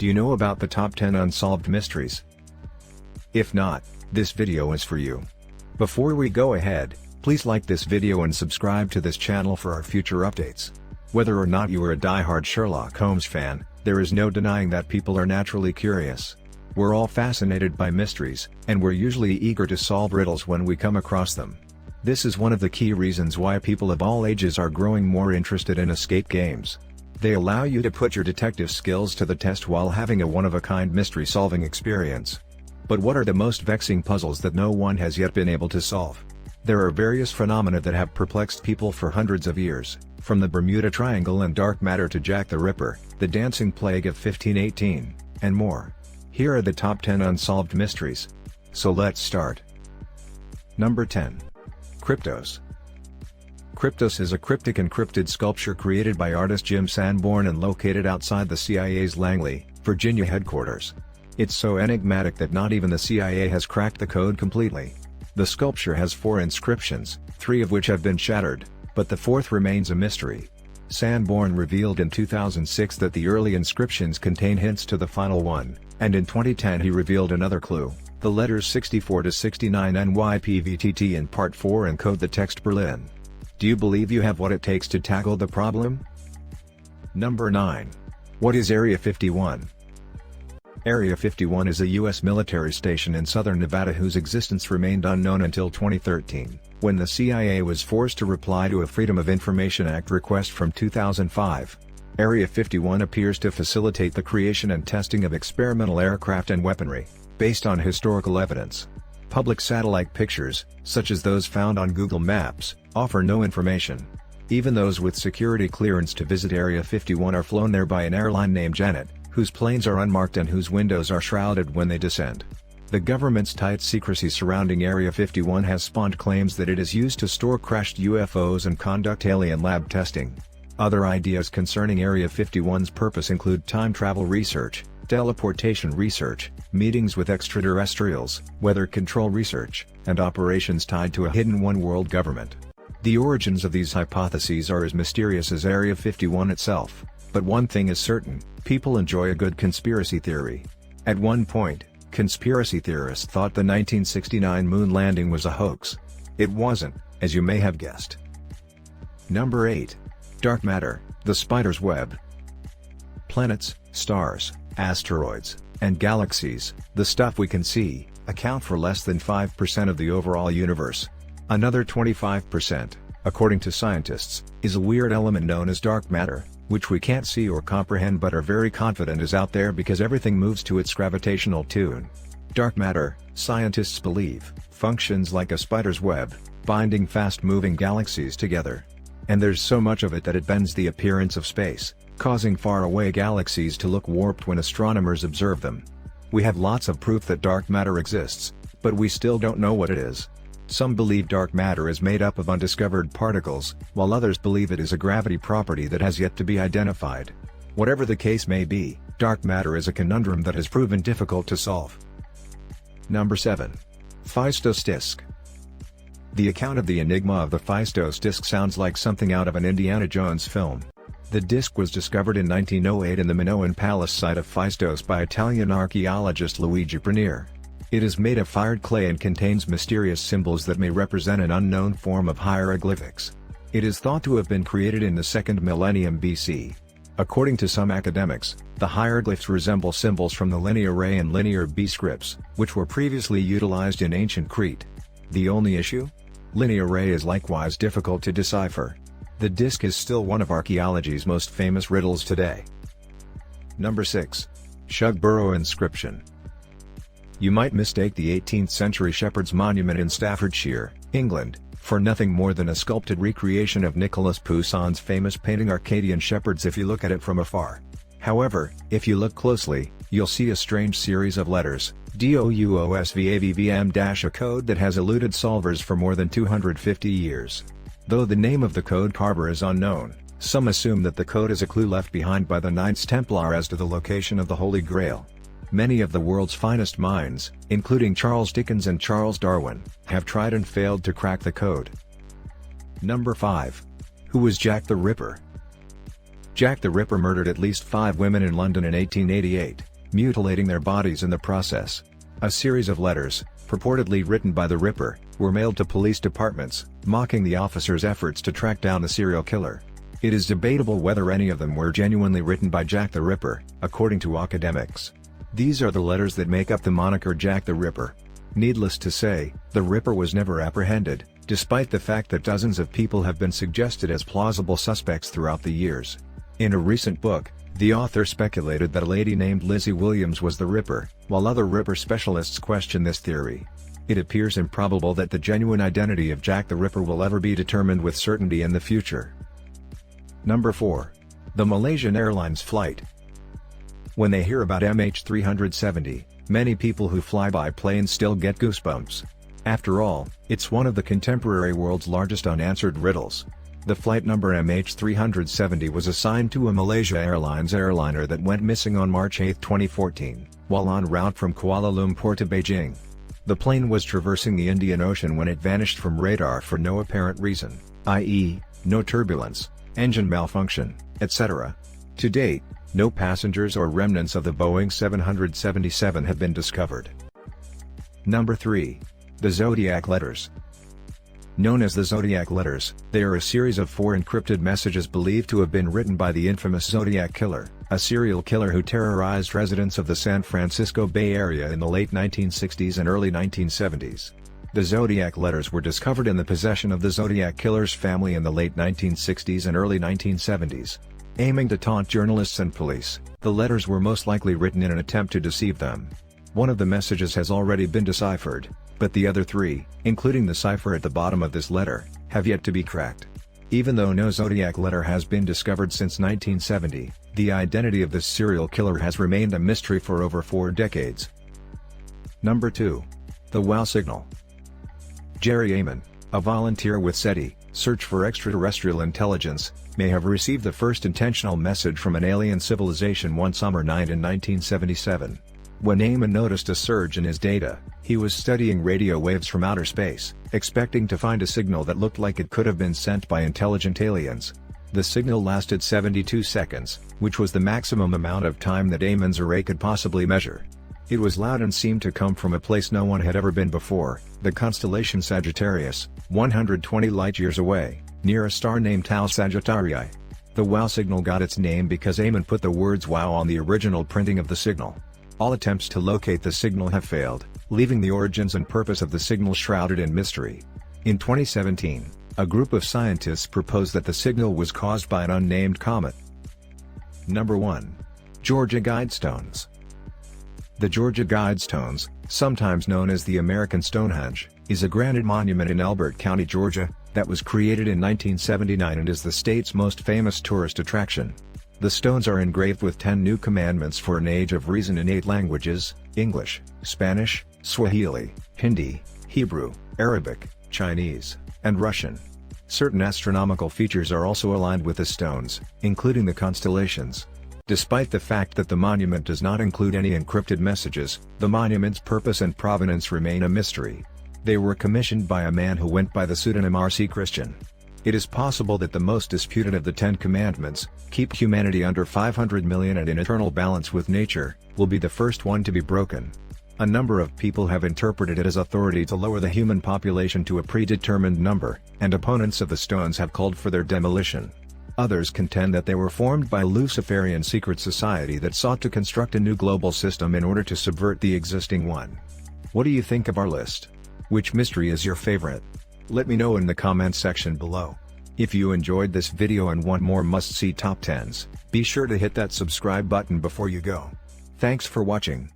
Do you know about the top 10 unsolved mysteries? If not, this video is for you. Before we go ahead, please like this video and subscribe to this channel for our future updates. Whether or not you are a die-hard Sherlock Holmes fan, there is no denying that people are naturally curious. We're all fascinated by mysteries, and we're usually eager to solve riddles when we come across them. This is one of the key reasons why people of all ages are growing more interested in escape games. They allow you to put your detective skills to the test while having a one-of-a-kind mystery-solving experience. But what are the most vexing puzzles that no one has yet been able to solve? There are various phenomena that have perplexed people for hundreds of years, from the Bermuda Triangle and dark matter to Jack the Ripper, the dancing plague of 1518, and more. Here are the top 10 unsolved mysteries. So let's start. Number 10. Kryptos. Kryptos is a cryptic encrypted sculpture created by artist Jim Sanborn and located outside the CIA's Langley, Virginia headquarters. It's so enigmatic that not even the CIA has cracked the code completely. The sculpture has 4 inscriptions, 3 of which have been shattered, but the 4th remains a mystery. Sanborn revealed in 2006 that the early inscriptions contain hints to the final one, and in 2010 he revealed another clue. The letters 64 to 69 NYPVTT in Part 4 encode the text Berlin. Do you believe you have what it takes to tackle the problem? Number 9. What is Area 51? Area 51 is a U.S. military station in southern Nevada whose existence remained unknown until 2013, when the CIA was forced to reply to a Freedom of Information Act request from 2005. Area 51 appears to facilitate the creation and testing of experimental aircraft and weaponry, based on historical evidence. Public satellite pictures, such as those found on Google Maps, offer no information. Even those with security clearance to visit Area 51 are flown there by an airline named Janet, whose planes are unmarked and whose windows are shrouded when they descend. The government's tight secrecy surrounding Area 51 has spawned claims that it is used to store crashed UFOs and conduct alien lab testing. Other ideas concerning Area 51's purpose include time travel research, teleportation research, meetings with extraterrestrials, weather control research, and operations tied to a hidden one-world government. The origins of these hypotheses are as mysterious as Area 51 itself, but one thing is certain: people enjoy a good conspiracy theory. At one point, conspiracy theorists thought the 1969 moon landing was a hoax. It wasn't, as you may have guessed. Number 8. Dark matter, the spider's web. Planets, stars, asteroids, and galaxies, the stuff we can see, account for less than 5% of the overall universe. Another 25%, according to scientists, is a weird element known as dark matter, which we can't see or comprehend but are very confident is out there because everything moves to its gravitational tune. Dark matter, scientists believe, functions like a spider's web, binding fast-moving galaxies together. And there's so much of it that it bends the appearance of space, causing faraway galaxies to look warped when astronomers observe them. We have lots of proof that dark matter exists, but we still don't know what it is. Some believe dark matter is made up of undiscovered particles, while others believe it is a gravity property that has yet to be identified. Whatever the case may be, dark matter is a conundrum that has proven difficult to solve. Number 7. Phaistos disk. The account of the enigma of the Phaistos disk sounds like something out of an Indiana Jones film. The disk was discovered in 1908 in the Minoan Palace site of Phaistos by Italian archaeologist Luigi Prunier. It is made of fired clay and contains mysterious symbols that may represent an unknown form of hieroglyphics. It is thought to have been created in the 2nd millennium BC. According to some academics, the hieroglyphs resemble symbols from the Linear A and Linear B scripts, which were previously utilized in ancient Crete. The only issue? Linear A is likewise difficult to decipher. The disk is still one of archaeology's most famous riddles today. Number 6. Shugborough inscription. You might mistake the 18th century Shepherd's Monument in Staffordshire, England, for nothing more than a sculpted recreation of Nicolas Poussin's famous painting Arcadian Shepherds if you look at it from afar. However, if you look closely, you'll see a strange series of letters, DOUOSVAVVM- a code that has eluded solvers for more than 250 years. Though the name of the code carver is unknown, some assume that the code is a clue left behind by the Knights Templar as to the location of the Holy Grail. Many of the world's finest minds, including Charles Dickens and Charles Darwin, have tried and failed to crack the code. Number 5. Who was Jack the Ripper? Jack the Ripper murdered at least 5 women in London in 1888, mutilating their bodies in the process. A series of letters, purportedly written by the Ripper, were mailed to police departments, mocking the officers' efforts to track down the serial killer. It is debatable whether any of them were genuinely written by Jack the Ripper, according to academics. These are the letters that make up the moniker Jack the Ripper. Needless to say, the Ripper was never apprehended, despite the fact that dozens of people have been suggested as plausible suspects throughout the years. In a recent book, the author speculated that a lady named Lizzie Williams was the Ripper, while other Ripper specialists question this theory. It appears improbable that the genuine identity of Jack the Ripper will ever be determined with certainty in the future. Number 4. The Malaysian Airlines flight. When they hear about MH370, many people who fly by planes still get goosebumps. After all, it's one of the contemporary world's largest unanswered riddles. The flight number MH370 was assigned to a Malaysia Airlines airliner that went missing on March 8, 2014, while en route from Kuala Lumpur to Beijing. The plane was traversing the Indian Ocean when it vanished from radar for no apparent reason, i.e., no turbulence, engine malfunction, etc. To date, no passengers or remnants of the Boeing 777 have been discovered. Number 3. The Zodiac Letters. Known as the Zodiac Letters, they are a series of 4 encrypted messages believed to have been written by the infamous Zodiac Killer, a serial killer who terrorized residents of the San Francisco Bay Area in the late 1960s and early 1970s. The Zodiac Letters were discovered in the possession of the Zodiac Killer's family in the late 1960s and early 1970s. Aiming to taunt journalists and police, the letters were most likely written in an attempt to deceive them. One of the messages has already been deciphered, but the other 3, including the cipher at the bottom of this letter, have yet to be cracked. Even though no Zodiac letter has been discovered since 1970, the identity of this serial killer has remained a mystery for over 4 decades. Number 2. The WOW signal. Jerry Amon, a volunteer with SETI, Search for Extraterrestrial Intelligence, may have received the first intentional message from an alien civilization one summer night in 1977. When Amon noticed a surge in his data, he was studying radio waves from outer space, expecting to find a signal that looked like it could have been sent by intelligent aliens. The signal lasted 72 seconds, which was the maximum amount of time that Amon's array could possibly measure. It was loud and seemed to come from a place no one had ever been before, the constellation Sagittarius, 120 light-years away, near a star named Tau Sagittarii. The WOW signal got its name because Amon put the words WOW on the original printing of the signal. All attempts to locate the signal have failed, leaving the origins and purpose of the signal shrouded in mystery. In 2017, a group of scientists proposed that the signal was caused by an unnamed comet. Number 1. Georgia Guidestones. The Georgia Guidestones, sometimes known as the American Stonehenge, is a granite monument in Elbert County, Georgia, that was created in 1979 and is the state's most famous tourist attraction. The stones are engraved with 10 new commandments for an age of reason in 8 languages: English, Spanish, Swahili, Hindi, Hebrew, Arabic, Chinese, and Russian. Certain astronomical features are also aligned with the stones, including the constellations. Despite the fact that the monument does not include any encrypted messages, the monument's purpose and provenance remain a mystery. They were commissioned by a man who went by the pseudonym R.C. Christian. It is possible that the most disputed of the 10 commandments, keep humanity under 500 million and in eternal balance with nature, will be the first one to be broken. A number of people have interpreted it as authority to lower the human population to a predetermined number, and opponents of the stones have called for their demolition. Others contend that they were formed by a Luciferian secret society that sought to construct a new global system in order to subvert the existing one. What do you think of our list? Which mystery is your favorite? Let me know in the comments section below. If you enjoyed this video and want more must-see top 10s, be sure to hit that subscribe button before you go. Thanks for watching.